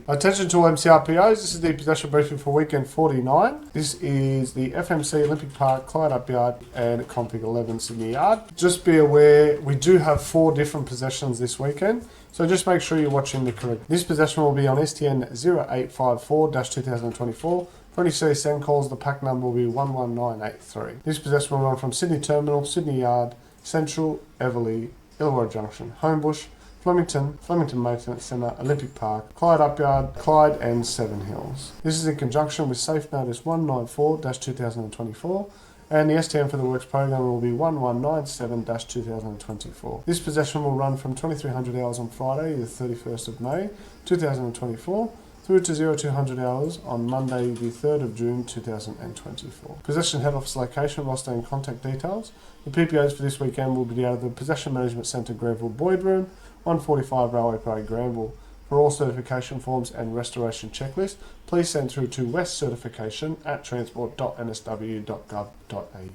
Attention to all MCRPOs, this is the possession briefing for weekend 49. This is the FMC Olympic Park, Clyde Upyard and Config 11 Sydney Yard. Just be aware, we do have 4 different possessions this weekend, so just make sure you're watching the correct. This possession will be on STN 0854-2024. For any CSN calls, the pack number will be 11983. This possession will run from Sydney Terminal, Sydney Yard, Central, Everleigh, Illawarra Junction, Homebush, Flemington Maintenance Centre, Olympic Park, Clyde Upyard, Clyde and Seven Hills. This is in conjunction with Safe Notice 194-2024 and the STM for the Works program will be 1197-2024. This possession will run from 2300 hours on Friday, the 31st of May 2024 through to 0200 hours on Monday, the 3rd of June 2024. Possession head office location, roster and contact details. The PPOs for this weekend will be out of the Possession Management Centre Granville Boyd Room, 145 Railway Parade Granville. For all certification forms and restoration checklists, please send through to westcertification@transport.nsw.gov.au.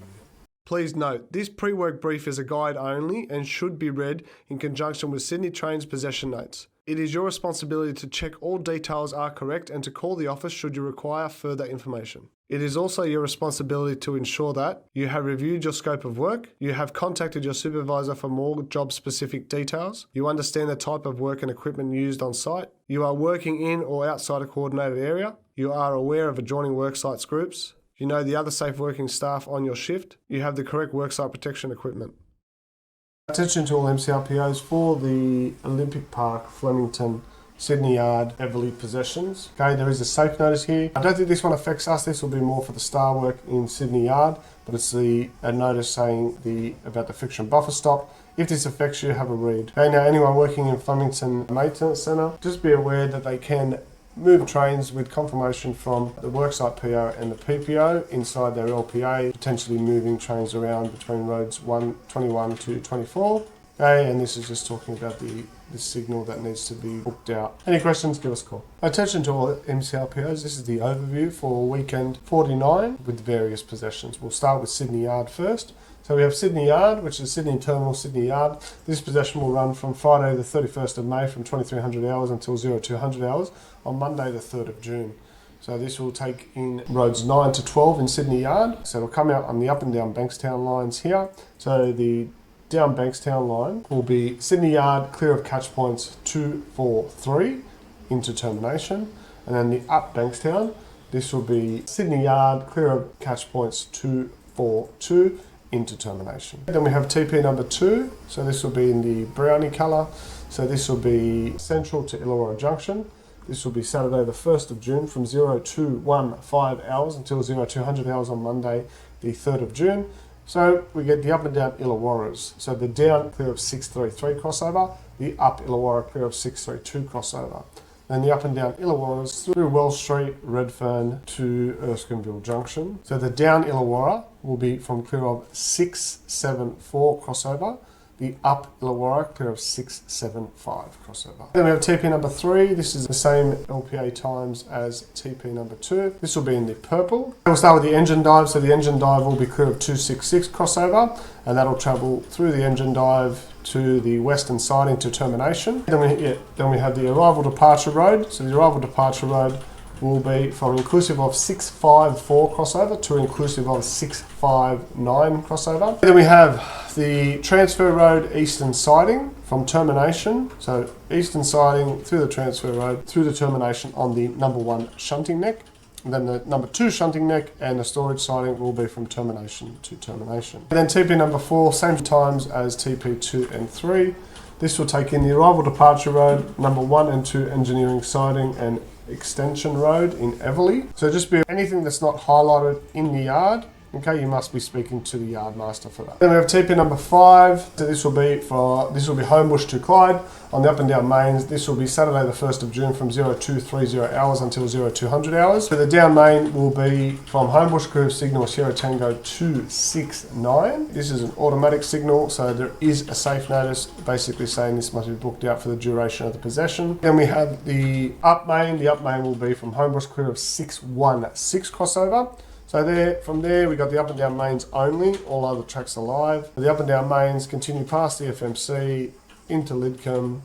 Please note, this pre-work brief is a guide only and should be read in conjunction with Sydney Trains possession notes. It is your responsibility to check all details are correct and to call the office should you require further information. It is also your responsibility to ensure that you have reviewed your scope of work, you have contacted your supervisor for more job-specific details, you understand the type of work and equipment used on site, you are working in or outside a coordinated area, you are aware of adjoining worksites groups, you know the other safe working staff on your shift, you have the correct worksite protection equipment. Attention to all MCRPOs for the Olympic Park, Flemington, Sydney Yard, Everleigh possessions. Okay, there is a safe notice here. I don't think this one affects us. This will be more for the star work in Sydney Yard, but it's a notice saying about the friction buffer stop. If this affects you, have a read. Okay, now anyone working in Flemington Maintenance Centre, just be aware that they can move trains with confirmation from the worksite PO and the PPO inside their LPA, potentially moving trains around between roads 21 to 24. Okay, and this is just talking about the signal that needs to be booked out. Any questions, give us a call. Attention to all MCRPOs, this is the overview for weekend 49 with various possessions. We'll start with Sydney Yard first. So we have Sydney Yard, which is Sydney Terminal, Sydney Yard. This possession will run from Friday the 31st of May from 2300 hours until 0200 hours on Monday the 3rd of June. So this will take in roads 9 to 12 in Sydney Yard. So it'll come out on the up and down Bankstown lines here. So the down Bankstown line will be Sydney Yard clear of catch points 2, 4, 3 into termination. And then the up Bankstown, this will be Sydney Yard clear of catch points 2, 4, 2 into termination. Then we have TP number 2, so this will be in the brownie colour. So this will be central to Illawarra Junction. This will be Saturday the 1st of June from 0215 hours until 0200 hours on Monday the 3rd of June. So we get the up and down Illawarras. So the down clear of 633 crossover, the up Illawarra clear of 632 crossover. Then the up and down Illawarras through Wells Street, Redfern to Erskineville Junction. So the down Illawarra will be from clear of 674 crossover. The up Illawarra clear of 675 crossover. Then we have TP number 3. This is the same LPA times as TP number 2. This will be in the purple. We'll start with the engine dive. So the engine dive will be clear of 266 crossover, and that'll travel through the engine dive to the western siding to termination. Then we have the arrival departure road. So the arrival departure road will be from inclusive of 654 crossover to inclusive of 659 crossover. Then we have the transfer road eastern siding from termination. So eastern siding through the transfer road through the termination on the number 1 shunting neck. And then the number 2 shunting neck and the storage siding will be from termination to termination. And then TP number 4, same times as TP 2 and 3. This will take in the arrival departure road, number 1 and 2 engineering siding and extension road in Everleigh. So just be anything that's not highlighted in the yard. Okay, you must be speaking to the yard master for that. Then we have TP number 5. So this will be Homebush to Clyde on the up and down mains. This will be Saturday the 1st of June from 0230 hours until 0200 hours. So the down main will be from Homebush clear of signal Sierra Tango 269. This is an automatic signal, so there is a safe notice basically saying this must be booked out for the duration of the possession. Then we have the up main. The up main will be from Homebush clear of 616 crossover. So from there we got the up and down mains only, all other tracks are live. The up and down mains continue past the FMC, into Lidcombe,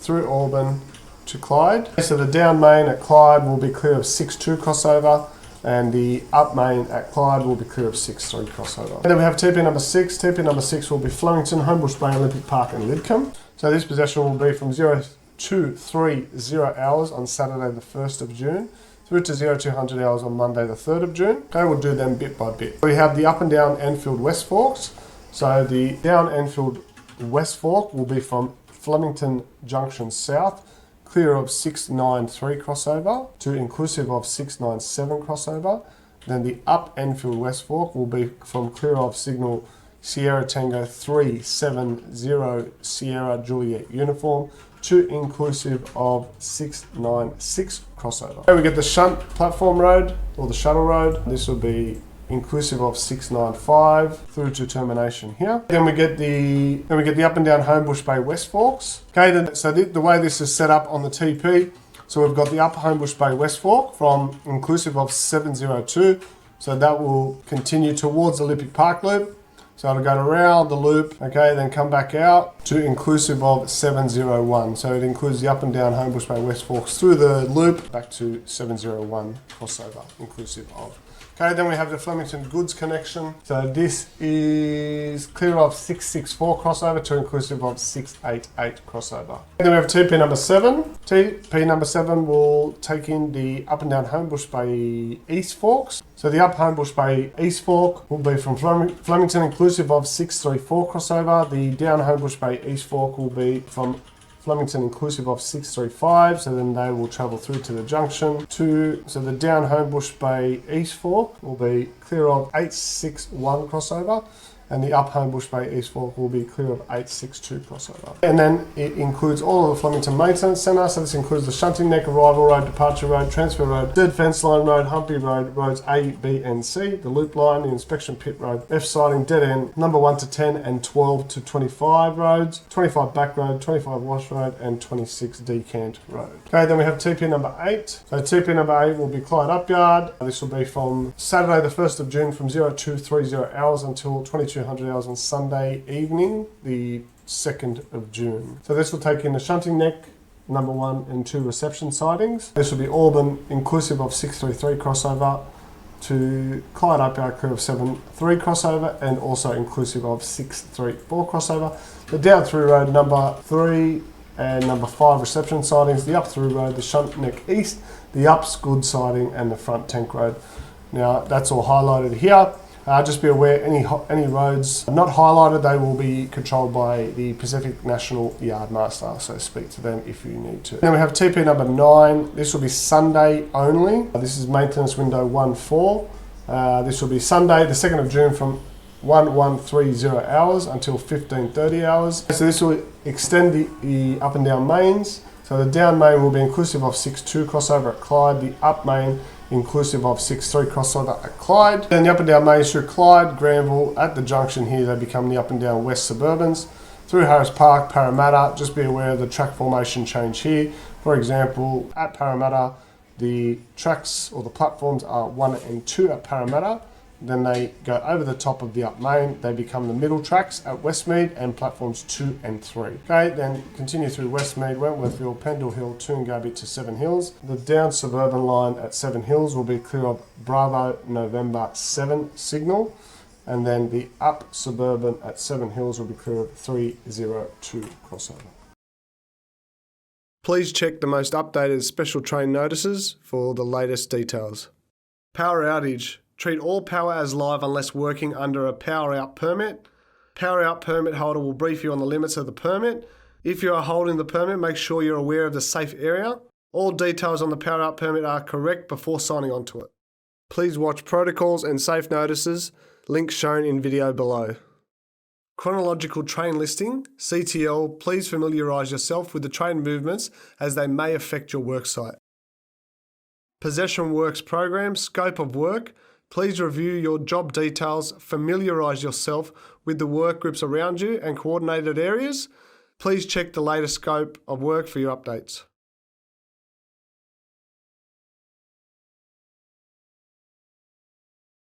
through Auburn, to Clyde. So the down main at Clyde will be clear of 6-2 crossover, and the up main at Clyde will be clear of 6-3 crossover. And then we have TP number 6. TP number 6 will be Flemington, Homebush Bay, Olympic Park and Lidcombe. So this possession will be from 0230 hours on Saturday the 1st of June through to 0200 hours on Monday the 3rd of June. Okay, we'll do them bit by bit. We have the up and down Enfield West Forks. So the down Enfield West Fork will be from Flemington Junction South, clear of 693 crossover to inclusive of 697 crossover. Then the up Enfield West Fork will be from clear of signal Sierra Tango 370 Sierra Juliet uniform to inclusive of 696 crossover. Here we get the shunt platform road or the shuttle road. This will be inclusive of 695 through to termination here. Then we get the up and down Homebush Bay West Forks. Okay, so the way this is set up on the TP, so we've got the up Homebush Bay West Fork from inclusive of 702. So that will continue towards the Olympic Park loop. So it'll go around the loop, okay, then come back out to inclusive of 701. So it includes the up and down Homebush Bay West Forks through the loop back to 701 crossover, inclusive of. Okay, then we have the Flemington Goods connection. So this is clear of 664 crossover to inclusive of 688 crossover. And then we have TP number 7. TP number 7 will take in the up and down Homebush Bay East Forks. So the up Homebush Bay East Fork will be from Flemington inclusive of 634 crossover. The down Homebush Bay East Fork will be from Flemington inclusive of 635, so then they will travel through to the junction. So the down Homebush Bay East Fork will be clear of 861 crossover, and the up Homebush Bay East Fork will be clear of 862 crossover. And then it includes all of the Flemington Maintenance Centre, so this includes the shunting neck, arrival road, departure road, transfer road, third fence line road, Humpy road, roads A, B and C, the loop line, the inspection pit road, F siding, dead end, number 1 to 10 and 12 to 25 roads, 25 back road, 25 wash road and 26 decant road. Okay, then we have TP number 8. So TP number 8 will be Clyde Upyard. This will be from Saturday the 1st of June from 0230 hours until 2200 hours on Sunday evening, the 2nd of June. So this will take in the shunting neck, number 1 and 2 reception sidings. This will be Auburn inclusive of 633 crossover to Clyde Upyard clear of 73 crossover and also inclusive of 634 crossover. The down through road number 3 and number 5 reception sidings, the up through road, the shunt neck east, the ups good siding and the front tank road. Now that's all highlighted here. Just be aware, any roads not highlighted, they will be controlled by the Pacific National Yardmaster, so speak to them if you need to. Then we have TP number 9. This will be Sunday only. This is maintenance window 1-4. This will be Sunday, the 2nd of June from 1130 hours until 1530 hours. So this will extend the up and down mains. So the down main will be inclusive of 6-2 crossover at Clyde, the up main inclusive of 6-3 crossover at Clyde. Then the up and down mains through Clyde, Granville, at the junction here they become the up and down West Suburbans. Through Harris Park, Parramatta, just be aware of the track formation change here. For example, at Parramatta, the tracks or the platforms are 1 and 2 at Parramatta. Then they go over the top of the up main. They become the middle tracks at Westmead and platforms 2 and 3. Okay, then continue through Westmead, Wentworthville, Pendle Hill, Toongabbie to 7 Hills. The down suburban line at 7 Hills will be clear of Bravo November 7 signal. And then the up suburban at 7 Hills will be clear of 302 crossover. Please check the most updated special train notices for the latest details. Power outage. Treat all power as live unless working under a power out permit. Power out permit holder will brief you on the limits of the permit. If you are holding the permit, make sure you're aware of the safe area. All details on the power out permit are correct before signing onto it. Please watch protocols and safe notices, links shown in video below. Chronological train listing, CTL, please familiarise yourself with the train movements as they may affect your worksite. Possession works program, scope of work. Please review your job details, familiarise yourself with the work groups around you and coordinated areas. Please check the latest scope of work for your updates.